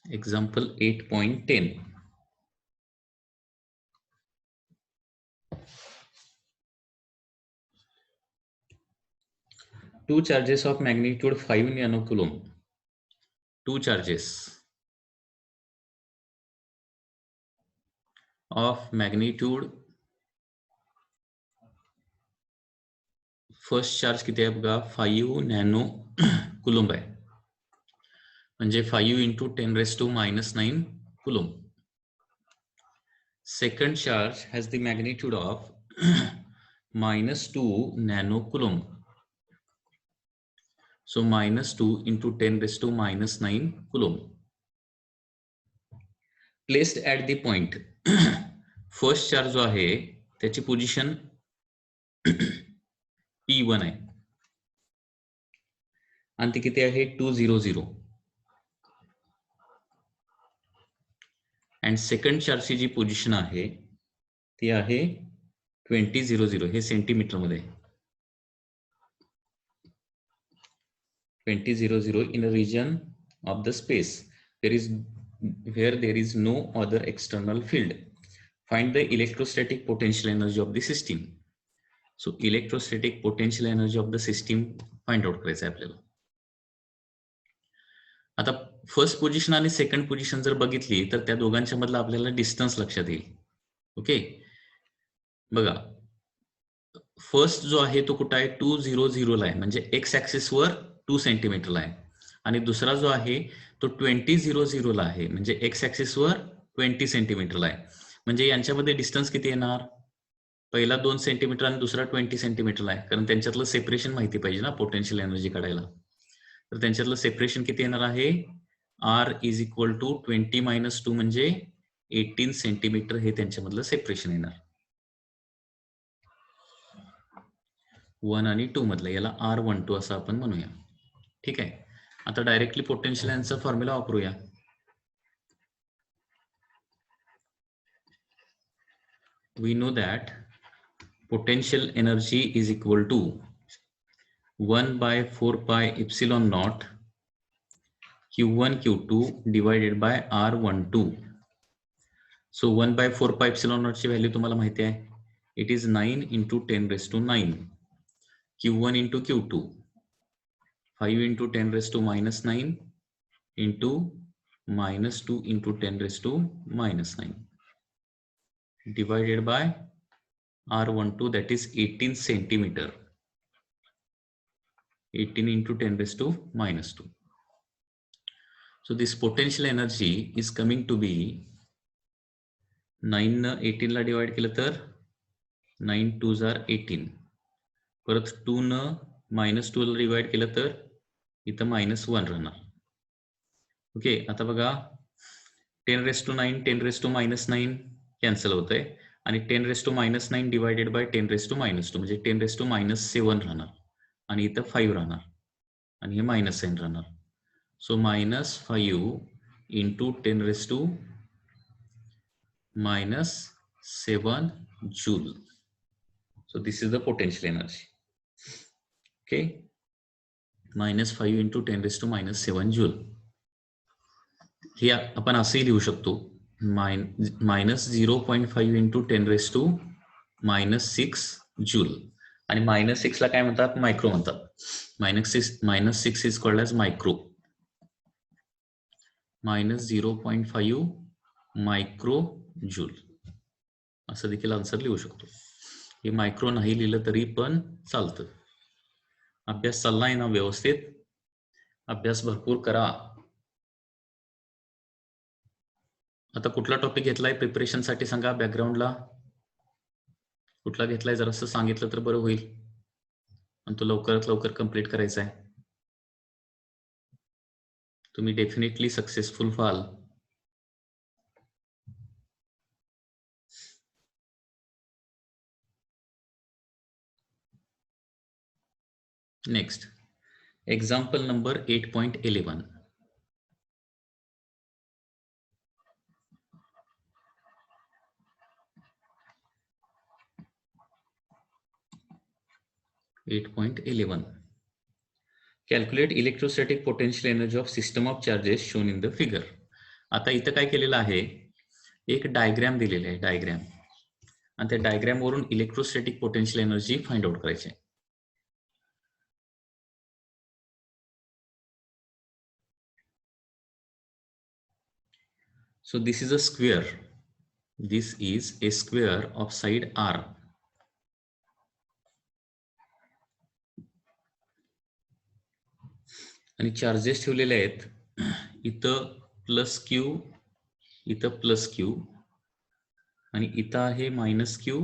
Example 8.10. Two charges of magnitude 5 nanocoulomb. Two charges of magnitude, first charge किती आहे बघा 5 nano कुलुम्ब आहे, म्हणजे 5 into 10⁻⁹ coulomb. Second charge has the magnitude of -2 nanocoulomb. So -2 into 10⁻⁹ coulomb. Placed at the point. First charge जो आहे त्याची position P1 आहे आणि ती किती आहे 200. अँड सेकंड चार्जची जी पोझिशन आहे ती आहे 2000. हे सेंटीमीटर मध्ये 2000 in a region of the space where there is no other external field. Find the electrostatic potential energy of the system. So electrostatic potential energy of the system find out करायचं आहे आपल्याला. आता first position आणि second position जर बघितली तर त्या दोघांच्या मधला आपल्याला डिस्टन्स लक्षात येईल. ओके, बघा फर्स्ट जो आहे तो कुठं आहे 200 ला आहे, म्हणजे एक्स ऍक्सिस वर 2 सेंटीमीटरला आहे, आणि दुसरा जो आहे तो 2000 ला आहे, म्हणजे एक्स ऍक्सिस वर 20 सेंटीमीटरला आहे. म्हणजे यांच्यामध्ये डिस्टन्स किती येणार, पहिला 2 सेंटीमीटर आणि दुसरा 20 सेंटीमीटरला आहे, कारण त्यांच्यातलं सेपरेशन माहिती पाहिजे ना पोटेन्शियल एनर्जी काढायला. तर त्यांच्यातलं सेपरेशन किती येणार आहे, R = 20 - 2 म्हणजे 18 सेंटीमीटर हे त्यांच्यामधलं सेपरेशन येणार 1 आणि 2 मधलं, याला R12 असं आपण म्हणूया. ठीक आहे, आता डायरेक्टली पोटेन्शियल एनर्जीचा फॉर्म्युला वापरूया. We know that potential energy is equal to 1/4πε0 Q1 Q2 divided by R12. So 1/4πε0 ची व्हॅल्यू तुम्हाला माहिती आहे, it is 9 into 10⁹ Q1 into Q2 5 into 10⁻⁹ into -2 into 10⁻⁹ divided by R12, that is 18 centimeter, 18 into 10⁻². So this potential energy is coming to be 9 न 18 ला divide केलं तर 9 2s are 18, परत 2 न -2 ला डिवाइड केलं तर इथं -1 राहणार. ओके, आता बघा 10⁻⁹ 10⁻⁹ कॅन्सल होत आहे, आणि 10⁻⁹ डिवायडेड बाय 10⁻², म्हणजे 10⁻⁷ राहणार, आणि इथं 5 राहणार, आणि हे मायनस साइन राहणार. So -5 into 10⁻⁻7 joule. So this is the potential energy. Okay, -5 into 10⁻⁻7 joule. हे आपण असंही लिहू शकतो, -0.5 into 10⁻⁻6 joule, आणि -6 ला काय म्हणतात, मायक्रो म्हणतात. -6 is called as micro. -0.5 micro joule असं देखील आन्सर लिहू शकतो. हे मायक्रो नाही लिहिलं तरी पण चालतं. अभ्यास चाललाय ना व्यवस्थित, अभ्यास भरपूर करा. आता कुठला टॉपिक घेतलाय प्रिपरेशन साठी सांगा, बॅकग्राऊंडला कुठला घेतलाय जरा असं सांगितलं तर बरं होईल, आणि तो लवकरात लवकर कंप्लीट करायचा आहे. तुम्ही डेफिनेटली सक्सेसफुल व्हाल. Next example number 8.11. Calculate electrostatic potential energy of system of charges shown in the figure. आता इथं काय केलेलं आहे, एक डायग्रॅम दिलेला आहे, डायग्रॅम, आणि त्या डायग्रॅम वरून electrostatic potential energy find out करायची आहे. So this is a square. This is a square of side R. आणि चार्जेस ठेवलेले आहेत इथं प्लस क्यू, इथं प्लस क्यू, आणि इथं आहे मायनस क्यू,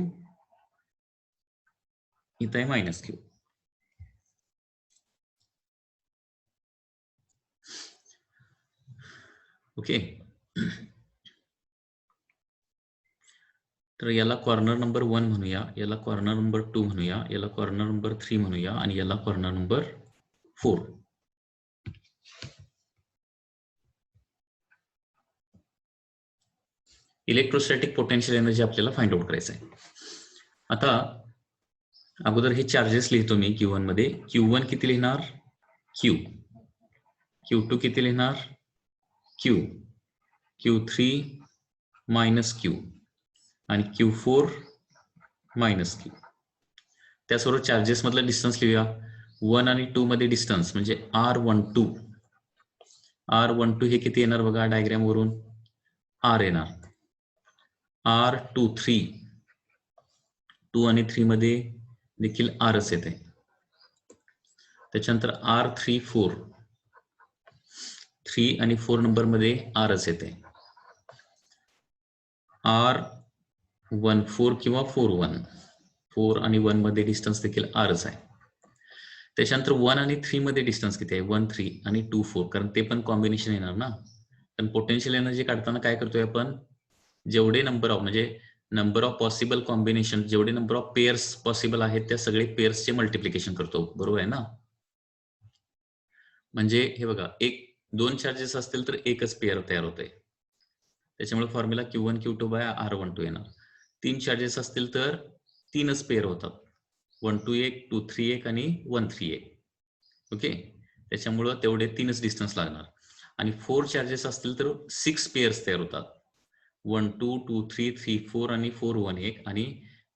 इथं आहे मायनस क्यू. ओके, तर याला कॉर्नर नंबर 1 म्हणूया, याला कॉर्नर नंबर 2 म्हणूया, याला कॉर्नर नंबर 3 म्हणूया, आणि याला corner number 4. Electrostatic potential energy आपल्याला फाइंड आउट करायचं आहे. आता अगोदर हे चार्जेस लिहितो मी Q1 मध्ये. Q1 किती लिहिणार, Q. Q2 किती लिहिणार, Q. Q3 मायनस Q, आणि Q4 मायनस Q. त्यासोबत चार्जेस मधला डिस्टन्स लिहूया. 1 आणि 2 मध्ये डिस्टन्स म्हणजे R12. R12 हे किती येणार बघा डायग्राम वरून, R येणार. R23, 2 आणि 3 मध्ये देखील Rच येते. त्याच्यानंतर R34, 3 आणि 4 नंबर मध्ये Rच येते. R14 किंवा 41, 4 आणि 1 मध्ये डिस्टन्स देखील Rच आहे. त्याच्यानंतर 1 आणि 3 मध्ये डिस्टन्स किती आहे, 1 3 आणि 2 4, कारण ते पण कॉम्बिनेशन येणार ना. पण पोटेन्शियल एनर्जी काढताना काय करतोय आपण, जेवढे नंबर ऑफ म्हणजे नंबर ऑफ पॉसिबल कॉम्बिनेशन, जेवढे नंबर ऑफ पेअर्स पॉसिबल आहेत त्या सगळे पेअर्सचे मल्टिप्लिकेशन करतो, बरोबर आहे ना. म्हणजे हे बघा, 2 चार्जेस असतील तर एकच पेअर तयार होते, त्याच्यामुळे formula Q1 Q2 by R12 येणार. 3 चार्जेस असतील तर 3च पेअर होतात, 1 2 1, 2 3 1 आणि 1 3 1. ओके, त्याच्यामुळं तेवढे 3च डिस्टन्स लागणार. आणि 4 चार्जेस असतील तर 6 पेअर्स तयार होतात, 1 2 2 3 3 4 आणि 4 1 1 आणि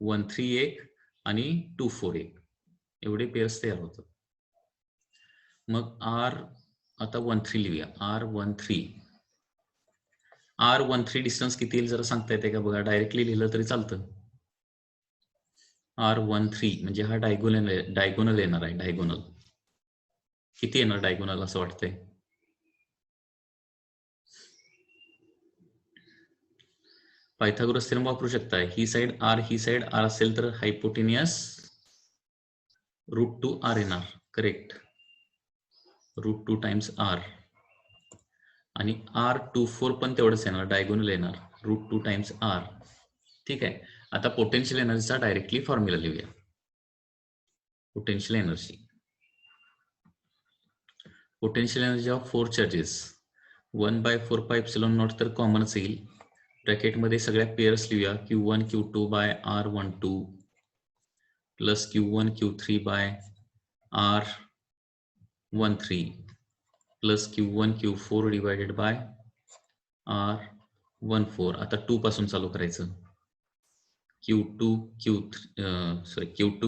1 3 1 आणि 2 4 1, एवढे पेअर्स तयार होतात. मग आता 1 3 लिहूया, R13 डिस्टन्स किती येईल जरा सांगता येते का बघा, डायरेक्टली लिहिलं तरी चालतं. R13 म्हणजे हा डायगोनल येणार आहे, डायगोनल. किती येणार डायगोनल असं वाटतंय, पायथागोरस थेरम वापरू शकता. ही साइड R, ही साइड R असेल तर हायपोटेनियस √2R येणार, करेक्ट, √2 टाइम्स R. आणि R24 पण तेवढंच येणार, डायगोनल येणार, √2 टाइम्स R. ठीक आहे. आता पोटेन्शियल एनर्जीचा डायरेक्टली फॉर्म्युला लिहूया. पोटेन्शियल एनर्जी ऑफ 4 चार्जेस 1/4πε0 तर कॉमनच येईल. ब्रॅकेटमध्ये सगळ्या पेअर्स लिहूया, Q1 Q2 by R12 plus Q1 Q3 by R13 plus Q1 Q4 divided by R14. आता 2 पासून चालू करायचं, Q2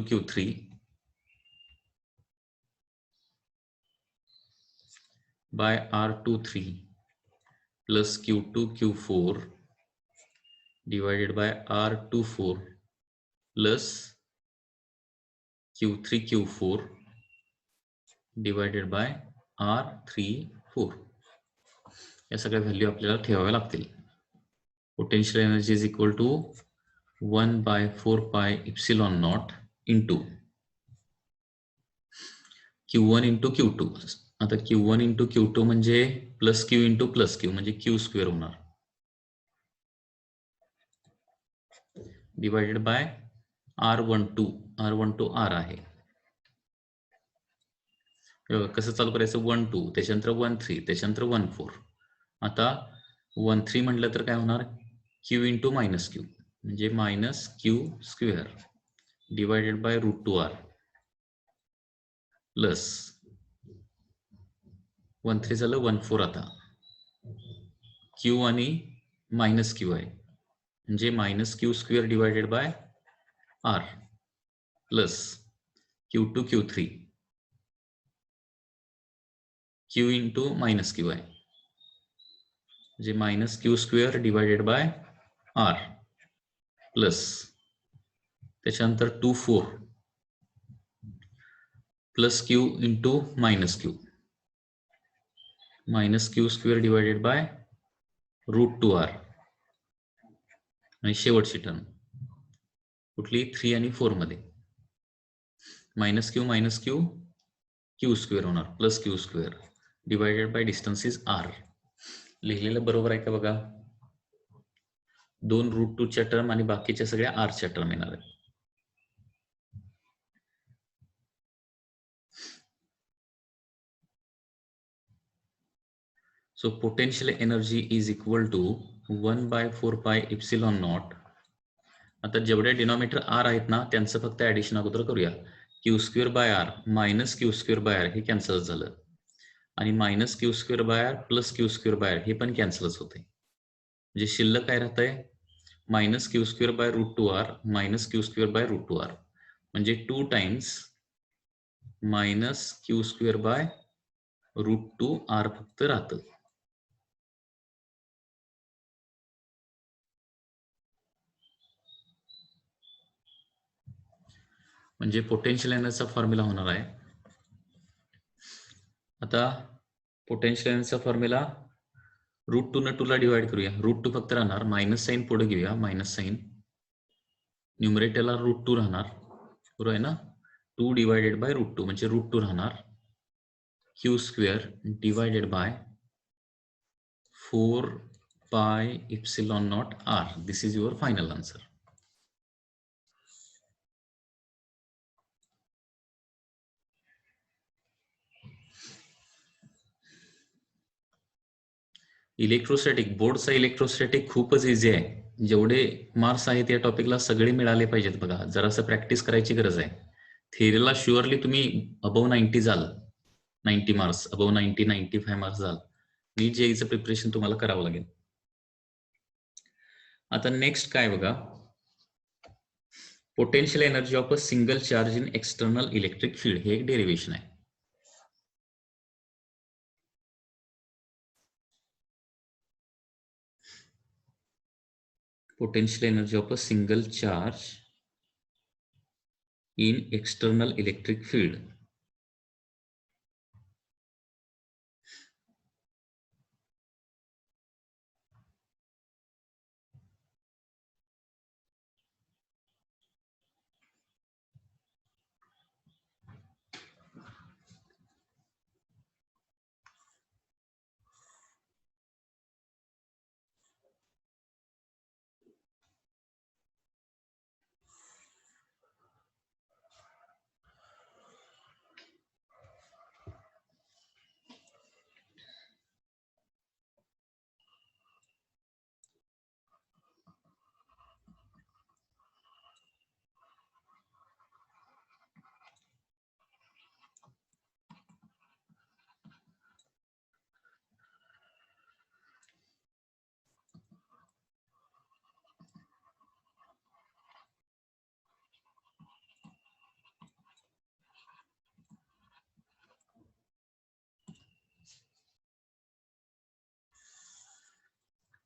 Q3 by R23 plus Q2 Q4 divided by R24 plus Q3 Q4 divided by R34. या सगळ्या value आपल्याला ठेवाव्या लागतील. Potential energy is equal to 1/4πε0 into Q1 into Q2. आता Q1 इंटू Q2 म्हणजे plus Q into plus Q म्हणजे Q square होणार, divided by R12 R आहे. कसं चालू करायचं, 1 2, त्याच्यानंतर 1 3, त्याच्यानंतर 1 4. आता 1 3 म्हटलं तर काय होणार, Q इंटू मायनस Q म्हणजे minus Q square divided by √2R plus 1 3 झालं 1 4. आता क्यू आणि मायनस क्यू आहे, म्हणजे minus q square divided by r plus Q2 Q3 Q into minus q आहे, म्हणजे minus q square divided by r plus त्याच्यानंतर 2 4 plus q into minus q square divided by √2r आणि शेवटची term कुठली 3 आणि 4 मध्ये मायनस क्यू क्यू स्क्वेअर होणार plus q square divided by distance is r. लिहिलेलं बरोबर आहे का बघा? 2 √2च्या टर्म आणि बाकीच्या सगळ्या आरच्या टर्म येणार आहेत. So potential energy is equal to 1/4 pi epsilon naught. आता जेवढे डिनॉमिनेटर आर आहेत ना त्यांचं फक्त ऍडिशन अगोदर करूया. Q square by r minus q square by r हे कॅन्सल झालं आणि minus q square by r plus q square by r हे पण कॅन्सलच होते. म्हणजे शिल्लक काय राहत आहे? Minus q square by √2r minus q square by √2r म्हणजे 2 times minus q square by √2r फक्त राहतं. म्हणजे पोटेन्शियल एनर्जीचा फॉर्म्युला होणार आहे. आता पोटेन्शियल एनर्जीचा फॉर्म्युला √2 न 2 ला डिवाइड करूया. √2 फक्त राहणार, मायनस साईन पुढे घेऊया, मायनस साईन न्यूमरेटरला √2 राहणार, बरोबर आहे ना. 2 डिवायडेड बाय √2 म्हणजे √2 राहणार Q square divided by 4 pi epsilon not r. This is your final answer. Electrostatic बोर्डचा इलेक्ट्रोस्टॅटिक खूपच इझी आहे. जेवढे मार्क्स आहेत या टॉपिकला सगळे मिळाले पाहिजेत बघा. जरासं प्रॅक्टिस करायची गरज आहे. थिअरीला शुअरली तुम्ही अबव 90 जाल, 90 मार्क्स अबव 90 95 मार्क्स जाल. नीट जेईचं प्रिपरेशन तुम्हाला करावं लागेल. आता नेक्स्ट काय बघा, potential energy of a single charge in external electric field हे एक डेरिवेशन आहे. Potential energy of a single charge in external electric field.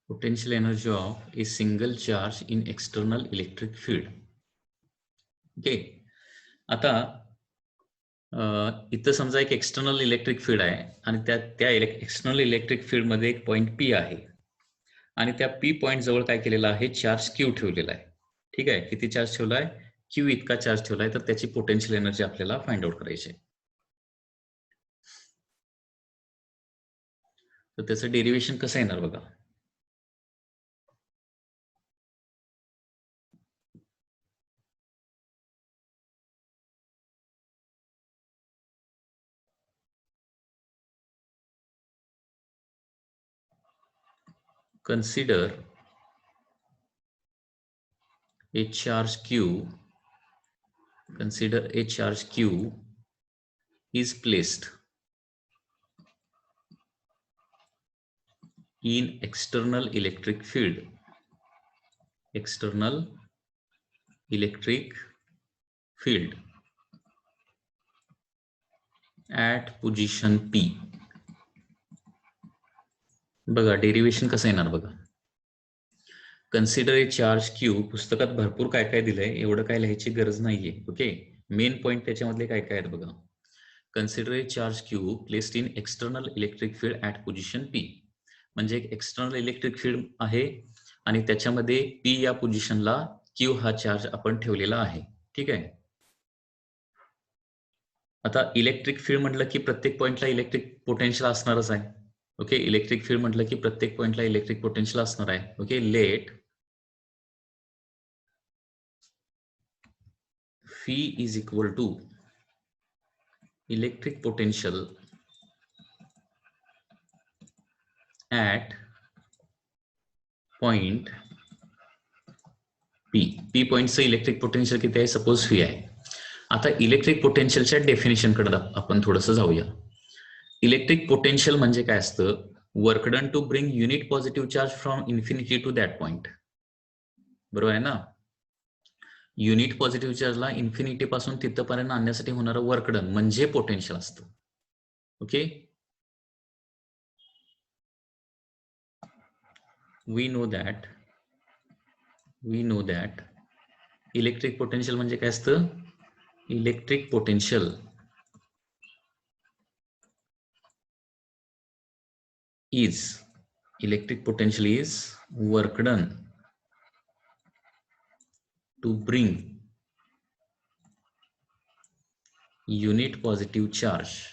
Potential energy of a single charge in external electric field. Okay, आता इथं समजा एक external electric field आहे आणि त्या एक्सटर्नल इलेक्ट्रिक फील्ड मध्ये एक पॉइंट पी आहे आणि त्या पी पॉइंट जवळ काय केलेलं आहे, चार्ज क्यू ठेवलेला आहे. ठीक आहे, किती चार्ज ठेवला आहे? क्यू इतका चार्ज ठेवला आहे. तर त्याची पोटेन्शियल एनर्जी आपल्याला फाइंड आउट करायची आहे. तर त्याचं डेरिवेशन कसं येणार बघा. Consider a charge q. Consider a charge q is placed in external electric field, external electric field at position P. बघा डेरिवेशन कसं येणार बघा. कन्सिडर ए चार्ज क्यू. पुस्तकात भरपूर काय काय दिलंय, एवढं काय लिहायची गरज नाहीये. ओके, मेन पॉइंट त्याच्यामधले काय काय आहेत बघा. Consider A charge Q placed in external electric field at position P. म्हणजे एक एक्सटर्नल इलेक्ट्रिक फील्ड आहे आणि त्याच्यामध्ये पी या पोझिशनला क्यू हा चार्ज आपण ठेवलेला आहे. ठीक आहे. आता इलेक्ट्रिक फील्ड म्हटलं की प्रत्येक पॉइंटला इलेक्ट्रिक पोटेन्शियल असणारच आहे. ओके, इलेक्ट्रिक फील्ड म्हटलं की प्रत्येक पॉइंटला इलेक्ट्रिक पोटेन्शियल असणार आहे. Okay, let phi is equal to electric potential at point P. P पॉइंटचं इलेक्ट्रिक पोटेन्शियल किती आहे, सपोज फी आहे. आता इलेक्ट्रिक पोटेन्शियलच्या डेफिनेशन कडे आपण थोडंसं जाऊया. इलेक्ट्रिक पोटेन्शियल म्हणजे काय असतं, work done to bring unit positive charge from infinity to that point. बरोबर आहे ना. युनिट पॉझिटिव्ह चार्जला इन्फिनिटी पासून तिथपर्यंत आणण्यासाठी होणारं वर्क डन म्हणजे पोटेन्शियल असतं. Okay, we know that electric potential म्हणजे काय असतं, electric potential is work done to bring unit positive charge,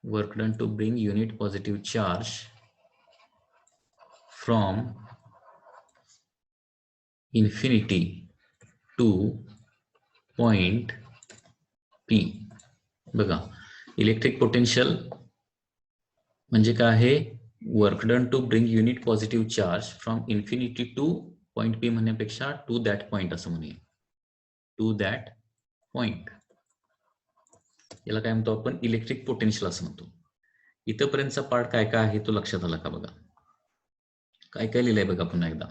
work done to bring unit positive charge from infinity to point P. बघा, electric potential म्हणजे काय आहे, work done to bring unit positive charge from infinity to point P म्हणण्यापेक्षा to that point असं म्हणूया. To that point याला काय म्हणतो आपण, इलेक्ट्रिक पोटेन्शियल असं म्हणतो. इथपर्यंतचा पार्ट काय काय आहे तो लक्षात आला का बघा. काय काय लिहिलंय बघा पुन्हा एकदा.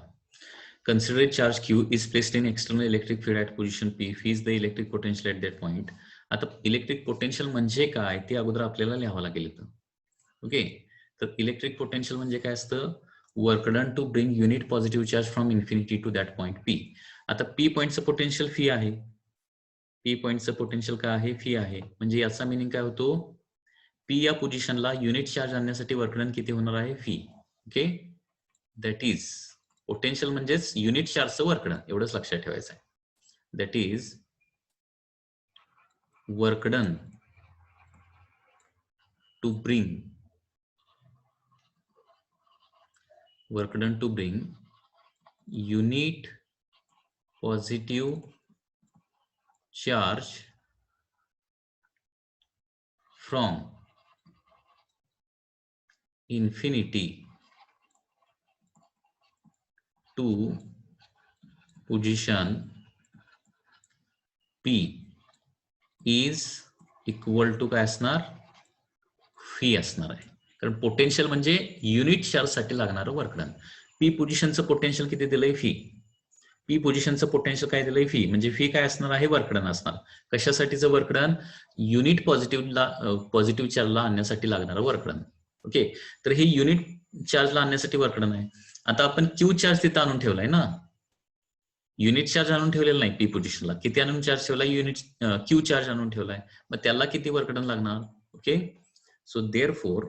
Consider a charge Q is placed in external electric field at position P. Phi is the electric potential at that point. आता इलेक्ट्रिक पोटेन्शियल म्हणजे काय ते अगोदर आपल्याला लिहावं लागेल इथं. ओके, तर इलेक्ट्रिक पोटेन्शियल म्हणजे काय असतं, work done to bring unit positive charge from infinity to that point P. आता पी पॉइंटचं पोटेन्शियल फी आहे. पी पॉइंटचं पोटेन्शियल काय आहे, फी आहे. म्हणजे याचा मिनिंग काय होतो, पी या पोझिशनला युनिट चार्ज आणण्यासाठी वर्क डन किती होणार आहे, phi. Okay, that is potential म्हणजेच युनिट चार्जचं वर्क डन, एवढंच लक्षात ठेवायचं आहे. That is work done to bring unit positive charge from infinity to position P is equal to काय असणार, फी असणार आहे. कारण पोटेन्शियल म्हणजे युनिट चार्ज साठी लागणारं वर्क डन. पी पोझिशनचं पोटेन्शियल किती दिलंय, फी. पी पोझिशनचं पोटेन्शियल काय दिलंय, फी. म्हणजे फी काय असणार आहे, वर्क डन असणार. कशासाठीचं वर्क डन, युनिट पॉझिटिव्ह चार्जला आणण्यासाठी लागणारं वर्क डन. ओके, तर हे युनिट चार्जला आणण्यासाठी वर्क डन आहे. आता आपण क्यू चार्ज तिथं आणून ठेवलाय ना, युनिट चार्ज आणून ठेवलेला नाही. पी पोझिशनला किती आणून चार्ज ठेवलाय, युनिट क्यू चार्ज आणून ठेवलाय. मग त्याला किती वर्क डन लागणार. Okay, so therefore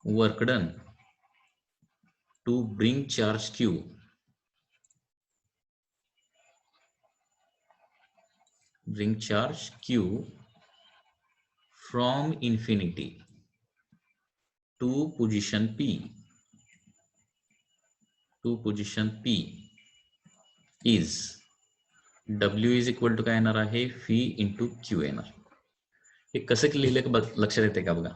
work done to bring charge q from infinity to position P is W is equal to काय येणार आहे, फी इंटू क्यू येणार. हे कसं लिहिलं लक्षात येते का बघा.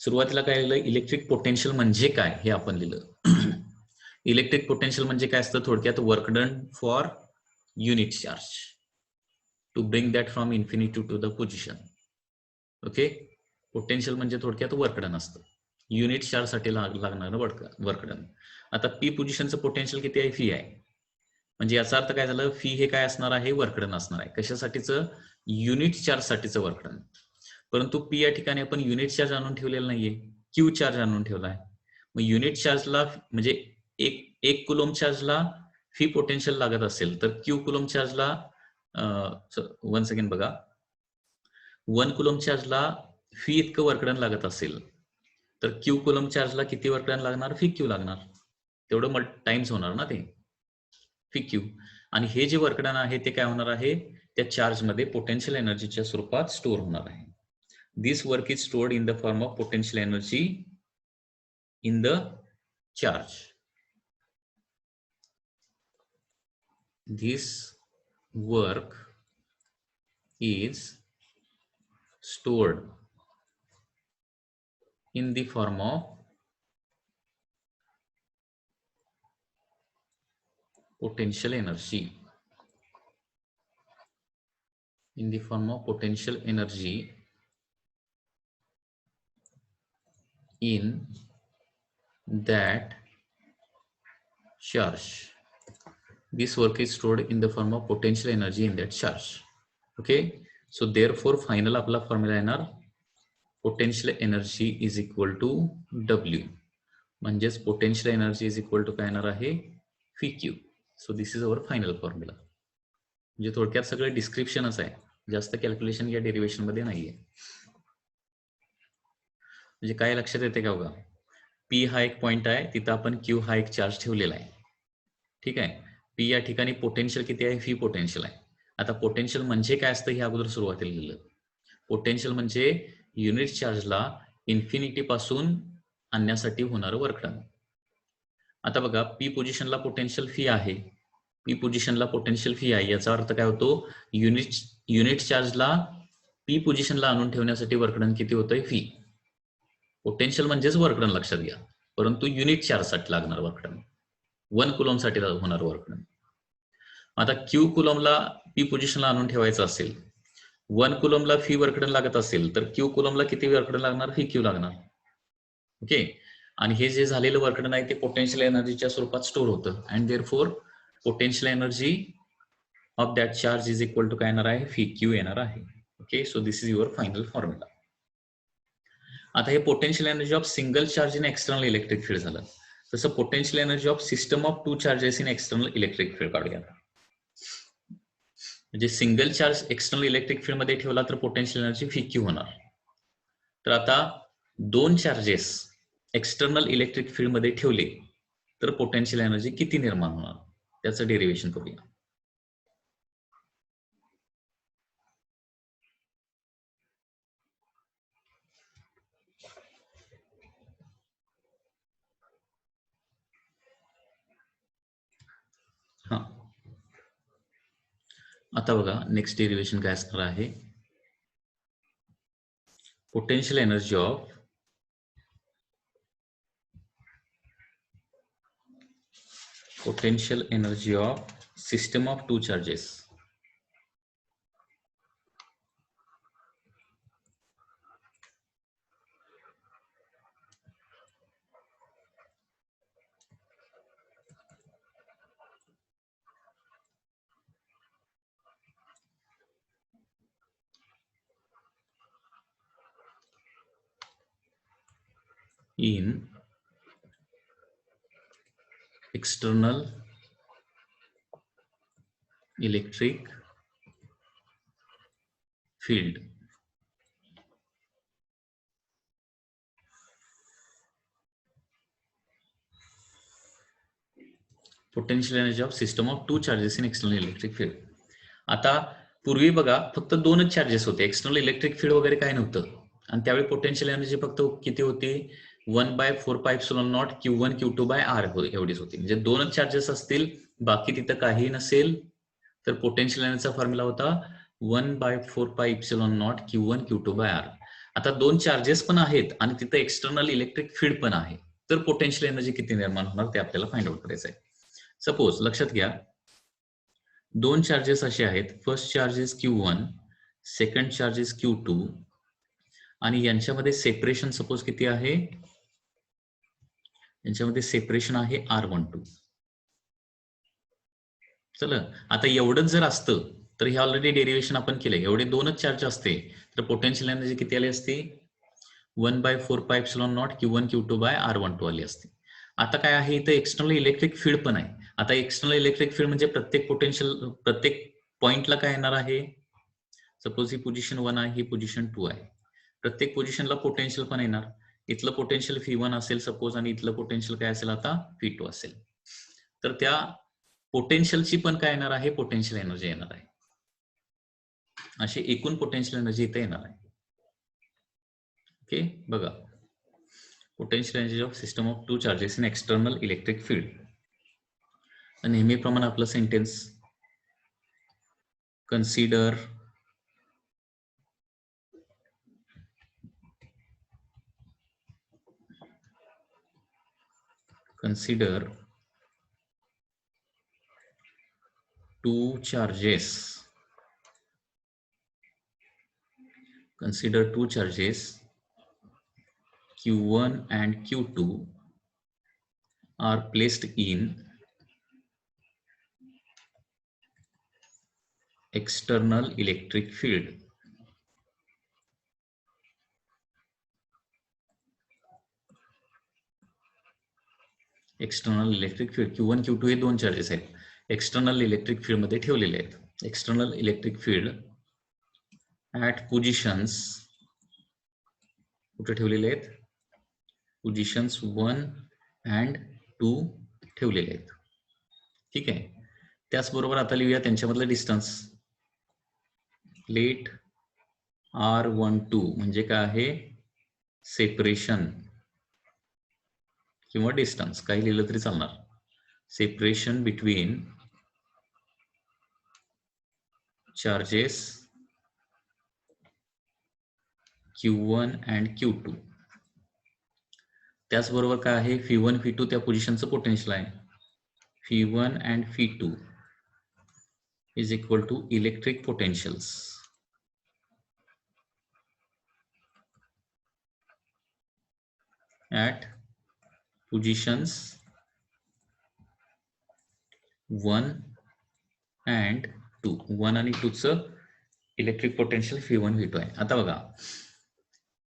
सुरुवातीला काय लिहिलं, इलेक्ट्रिक पोटेन्शियल म्हणजे काय हे आपण लिहिलं. इलेक्ट्रिक पोटेन्शियल म्हणजे काय असतं, थोडक्यात work done for unit charge to bring that from infinity to the position. Okay, potential म्हणजे थोडक्यात वर्क डन असतं, युनिट चार्ज साठी लागणारं वर्क डन. आता पी पोझिशनचं पोटेन्शियल किती आहे? फी आहे. म्हणजे याचा अर्थ काय झालं? फी हे काय असणार आहे? वर्क डन असणार आहे. कशासाठीचं? युनिट चार्ज साठीचं वर्क डन. परंतु पी या ठिकाणी आपण युनिट चार्ज आणून ठेवलेला नाहीये, क्यू चार्ज आणून ठेवला आहे. मग युनिट चार्जला म्हणजे एक कुलोम चार्जला फी पोटेन्शियल लागत असेल तर क्यू कुलोम चार्जला 1 सेकंड बघा, 1 कुलोम चार्जला फी इतकं वर्क डन लागत असेल तर क्यू कुलोम चार्जला किती वर्क डन लागणार? फी क्यू लागणार. तेवढं टाइम्स होणार ना ते फी क्यू. आणि हे जे वर्क डन आहे ते काय होणार आहे? त्या चार्ज मध्ये पोटेन्शियल एनर्जीच्या स्वरूपात स्टोअर होणार आहे. This work is stored in the form of potential energy in the charge. This work is stored in the form of potential energy. In the form of potential energy in that charge. This work is stored in the form of potential energy in that charge. Okay, so therefore final आपला formula येणार potential energy is equal to W. म्हणजेच potential energy is equal to काय येणार आहे? Phi Q. So this is our final formula. म्हणजे थोडक्यात सगळं डिस्क्रिप्शनच आहे, जास्त कॅल्क्युलेशन या डेरिवेशन मध्ये नाहीये. म्हणजे काय लक्षात येते का बघा, पी हा एक पॉइंट आहे, तिथं आपण क्यू हा एक चार्ज ठेवलेला आहे. ठीक आहे, पी या ठिकाणी पोटेन्शियल किती आहे? फी पोटेन्शियल आहे. आता पोटेन्शियल म्हणजे काय असतं हे अगोदर सुरुवातीला लिहिलं. पोटेन्शियल म्हणजे युनिट चार्जला इन्फिनिटी पासून आणण्यासाठी होणारं वर्क डन. आता बघा, पी पोझिशनला पोटेन्शियल फी आहे, पी पोझिशनला पोटेन्शियल फी आहे, याचा अर्थ काय होतो? युनिट चार्जला पी पोझिशनला आणून ठेवण्यासाठी वर्क डन किती होतंय? फी. पोटेन्शियल म्हणजेच वर्क डन लक्षात घ्या, परंतु युनिट चार्ज साठी लागणार वर्क डन, 1 कुलॉम साठी होणार वर्क डन. आता क्यू कुलॉमला पी पोझिशनला आणून ठेवायचं असेल, 1 कुलॉमला फी वर्क डन लागत असेल तर क्यू कुलॉमला किती वर्क डन लागणार? फी क्यू लागणार. ओके, आणि हे जे झालेलं वर्क डन आहे ते पोटेन्शियल एनर्जीच्या स्वरूपात स्टोअर होतं. And therefore potential energy of that charge is equal to काय येणार आहे? फी क्यू येणार आहे. Okay, so this is your final formula. आता हे potential energy of single charge in external electric field झालं. तसं potential energy of system of 2 charges in external electric field काढूया. म्हणजे single charge external electric field मध्ये ठेवला तर potential energy fee Q होणार. तर आता 2 चार्जेस एक्सटर्नल इलेक्ट्रिक फील्ड मध्ये ठेवले तर पोटेन्शियल एनर्जी किती निर्माण होणार त्याचं डेरिवेशन करूया. हा, आता बघा नेक्स्ट डेरिवेशन काय असणार आहे? Potential energy of system of 2 charges in external electric field. Potential energy of system of 2 charges in external electric field. आता पूर्वी बघा फक्त 2च चार्जेस होते, एक्सटर्नल इलेक्ट्रिक फील्ड वगैरे काय नव्हतं, आणि त्यावेळी पोटेन्शियल एनर्जी फक्त किती होती? 1/4πε0 Q1 Q2 by R एवढीच होती. म्हणजे 2च चार्जेस असतील, बाकी तिथं काही नसेल, तर पोटेन्शियल एनर्जीचा फॉर्म्युला होता 1/4πε0 Q1 Q2 by R. आता 2 चार्जेस पण आहेत आणि तिथं एक्सटर्नल इलेक्ट्रिक फील्ड पण आहे, तर पोटेन्शियल एनर्जी किती निर्माण होणार ते आपल्याला फाइंड आउट करायचं आहे. सपोज लक्षात घ्या, 2 चार्जेस असे आहेत, first charge is Q1, second charge is Q2, आणि यांच्यामध्ये सेपरेशन सपोज किती आहे, यांच्यामध्ये सेपरेशन आहे R12. चला आता एवढंच जर असतं तर हे ऑलरेडी डेरिव्हेशन आपण केलंय, एवढे दोनच चार्ज असते तर पोटेन्शियल एनर्जी किती आली असती, 1/4πε0 Q1 Q2 बाय R12 आली असते. आता काय आहे इथं एक्सटर्नल इलेक्ट्रिक फील्ड पण आहे. आता एक्सटर्नल इलेक्ट्रिक फील्ड म्हणजे प्रत्येक पोटेन्शियल प्रत्येक पॉइंटला काय येणार आहे, सपोज ही पोझिशन 1 आहे, ही पोझिशन 2 आहे, प्रत्येक पोझिशनला पोटेन्शियल पण येणार. इथलं पोटेन्शियल V1 असेल सपोज आणि इथलं पोटेन्शियल काय असेल आता V2 असेल, तर त्या पोटेन्शियलची पण काय येणार आहे, पोटेन्शियल एनर्जी येणार आहे. अशी एकूण पोटेन्शियल एनर्जी इथे येणार आहे. ओके बघा, potential energy of system of two charges in external electric field. नेहमीप्रमाणे आपलं sentence, consider two charges, consider two charges Q1 and Q2 are placed in external electric field. External electric field Q1 Q2 हे दोन charges आहेत, external electric field मध्ये ठेवलेले आहेत. External electric field at positions, कुठे ठेवलेले आहेत, पोझिशन्स 1 and 2 ठेवलेले आहेत. ठीक आहे, त्याचबरोबर आता लिहूया त्यांच्यामधलं डिस्टन्स. लेट R12 म्हणजे काय आहे, सेपरेशन किंवा डिस्टन्स, काही लिहिलं तरी चालणार. Separation between charges Q1 and Q2. त्याचबरोबर काय आहे, V1 V2 त्या पोझिशनचं पोटेन्शियल आहे. V1 and V2 is equal to electric potentials at positions 1 and 2. 1 आणि 2 चं इलेक्ट्रिक पोटेन्शियल V1 V2 आहे. आता बघा,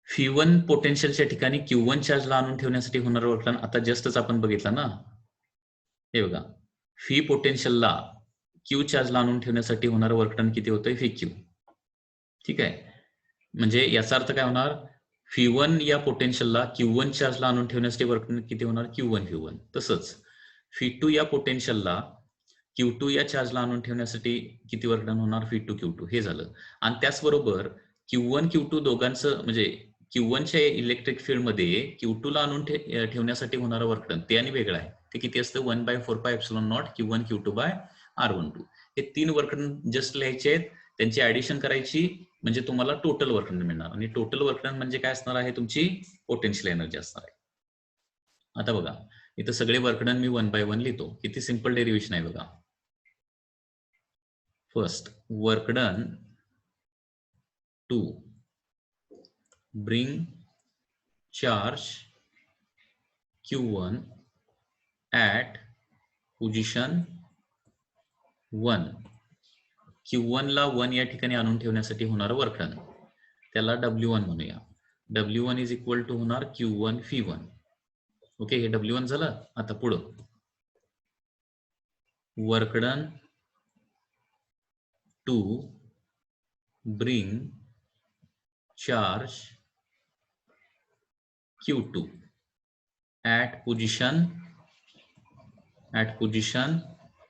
V1 पोटेन्शियलच्या ठिकाणी Q1 चार्जला आणून ठेवण्यासाठी होणारं वर्क डन आता जस्टच आपण बघितलं ना. हे बघा, V पोटेन्शियलला Q चार्जला आणून ठेवण्यासाठी होणारं वर्क डन किती होतंय, VQ. ठीक आहे, म्हणजे याचा अर्थ काय होणार, V1 या पोटेन्शियलला Q1 चार्जला आणून ठेवण्यासाठी वर्क डन किती होणार, Q1 V1. तसंच V2 या पोटेन्शियलला Q2 या चार्जला आणून ठेवण्यासाठी किती वर्क डन होणार, V2 Q2. हे झालं. आणि त्याचबरोबर Q1 Q2 दोघांचं म्हणजे Q1च्या इलेक्ट्रिक फील्ड मध्ये Q2 ला आणून ठेवण्यासाठी होणारं वर्क डन ते आणि वेगळं आहे. ते किती असतं, 1/4πε0 Q1 Q2 बाय R12. हे 3 वर्क डन जस्ट लिहायचे आहेत, त्यांची ऍडिशन करायची म्हणजे तुम्हाला टोटल वर्क डन मिळणार. आणि टोटल वर्क डन म्हणजे काय असणार आहे, तुमची पोटेन्शियल एनर्जी असणार आहे. आता बघा, इथं सगळे वर्क डन मी 1 by 1 लिहितो. किती सिंपल डेरिव्हेशन आहे बघा. First, work done to bring charge Q1 at position 1. Q1 ला 1 या ठिकाणी आणून ठेवण्यासाठी होणारं वर्क डन त्याला W1 म्हणूया. W1 इज इक्वल टू होणार Q1 V1. ओके, हे W1 झालं. आता पुढं work done to bring charge Q2 at position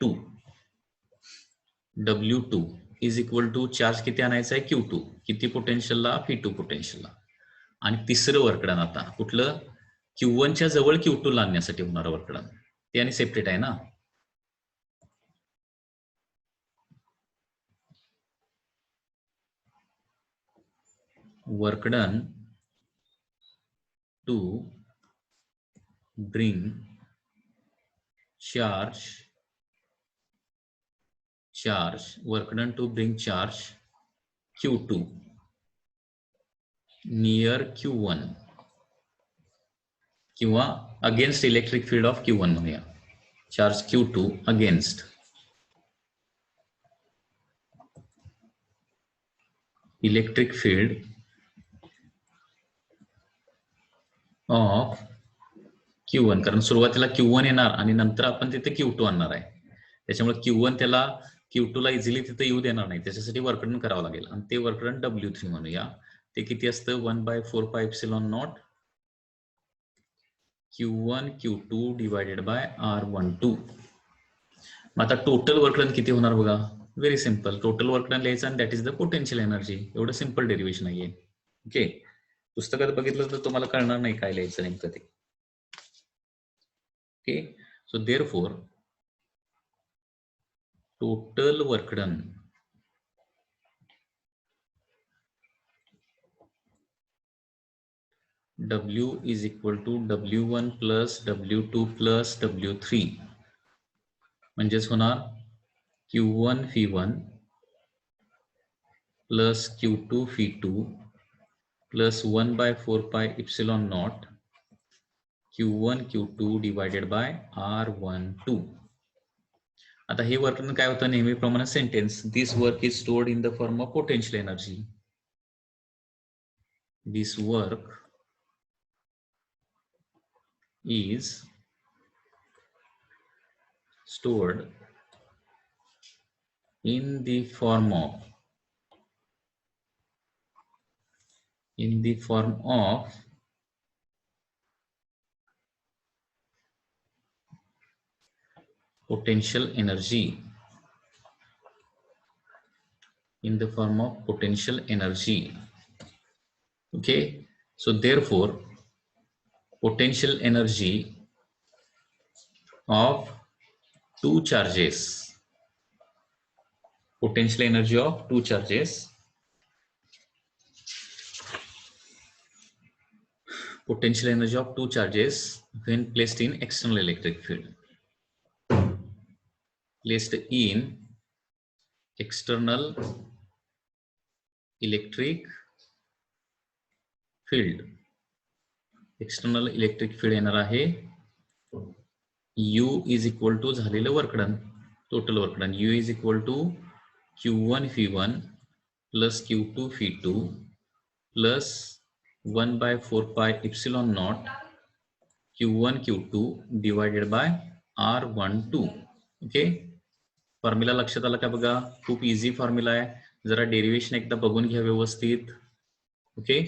2. W2 is equal to charge किती आणायचा आहे, Q2, किती पोटेन्शियलला, V2 पोटेन्शियलला. आणि तिसरं वर्क डन आता कुठलं, Q1 च्या जवळ Q2 ला आणण्यासाठी होणारं वर्क डन, ते आणि सेपरेट आहे ना. Work done to bring charge work done to bring charge Q2 near Q1 किंवा against electric field of Q1 म्हणूया. Charge Q2 against electric field of Q1, कारण सुरुवातीला Q1 येणार आणि नंतर आपण तिथे Q2 आणणार आहे. त्याच्यामुळे Q1 त्याला Q2 ला इझिली तिथे येऊ देणार नाही. त्याच्यासाठी वर्कडन करावं लागेल आणि ते वर्कडन W3 म्हणूया. ते किती असतं 1/4πε0 Q1 Q2 divided by R12. मग आता टोटल वर्कडन किती होणार बघा. Very simple. टोटल वर्कडन लिहायचं आणि that is the potential energy. एवढं सिम्पल डेरिव्हेशन आहे. ओके, पुस्तकात बघितलं तर तुम्हाला कळणार नाही काय लिहायचं नेमकं ते. Okay, so therefore total work done W is equal to W1 plus W2 plus W3 म्हणजेच होणार Q1 V1 plus Q2 V2 plus 1/4πε0 Q1 Q2 divided by R12. आता हे वर्क काय होतं नेहमीप्रमाणे sentence. This work is stored in the form of potential energy. This work is stored in the form of potential energy. In the form of potential energy. Okay, so therefore potential energy of two charges, potential energy of two charges, potential energy of two charges when placed in external electric field, placed in external electric field. External electric field येणार आहे U is equal to झालेलं work done, total work done. U is equal to Q1 V1 plus Q2 V2 plus 1/4πε0 Q1 Q2 divided by R12. Okay, formula लक्षात आला का बघा. खूप easy formula आहे. जरा डेरिव्हेशन एकदा बघून घ्या व्यवस्थित. ओके,